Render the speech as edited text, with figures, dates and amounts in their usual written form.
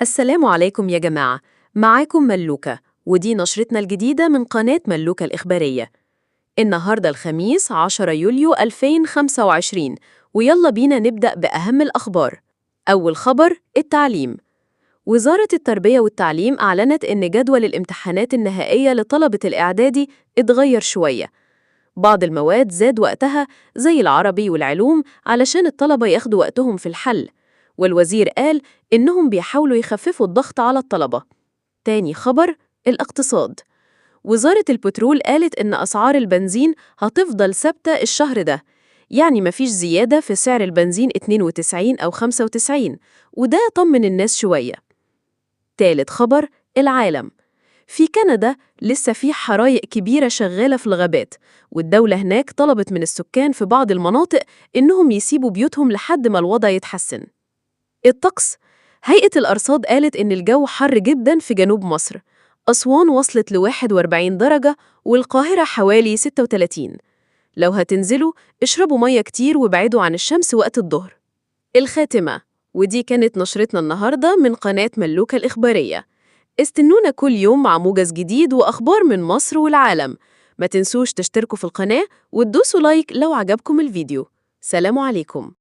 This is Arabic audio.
السلام عليكم يا جماعة، معاكم ملوكة، ودي نشرتنا الجديدة من قناة ملوكة الإخبارية. النهاردة الخميس 10 يوليو 2025، ويلا بينا نبدأ بأهم الأخبار. أول خبر: التعليم. وزارة التربية والتعليم أعلنت إن جدول الامتحانات النهائية لطلبة الإعدادي اتغير شوية. بعض المواد زاد وقتها زي العربي والعلوم علشان الطلبة ياخدوا وقتهم في الحل، والوزير قال إنهم بيحاولوا يخففوا الضغط على الطلبة. تاني خبر: الاقتصاد. وزارة البترول قالت إن أسعار البنزين هتفضل ثابتة الشهر ده، يعني مفيش زيادة في سعر البنزين 92 أو 95، وده طمن الناس شوية. تالت خبر: العالم. في كندا لسه في حرايق كبيرة شغالة في الغابات، والدولة هناك طلبت من السكان في بعض المناطق إنهم يسيبوا بيوتهم لحد ما الوضع يتحسن. الطقس. هيئة الأرصاد قالت إن الجو حر جدا في جنوب مصر. أسوان وصلت ل 41 درجة، والقاهرة حوالي 36. لو هتنزلوا اشربوا مية كتير وابعدوا عن الشمس وقت الظهر. الخاتمة. ودي كانت نشرتنا النهاردة من قناة ملوكة الإخبارية. استنونا كل يوم مع موجز جديد وأخبار من مصر والعالم. ما تنسوش تشتركوا في القناة وتدوسوا لايك لو عجبكم الفيديو. سلام عليكم.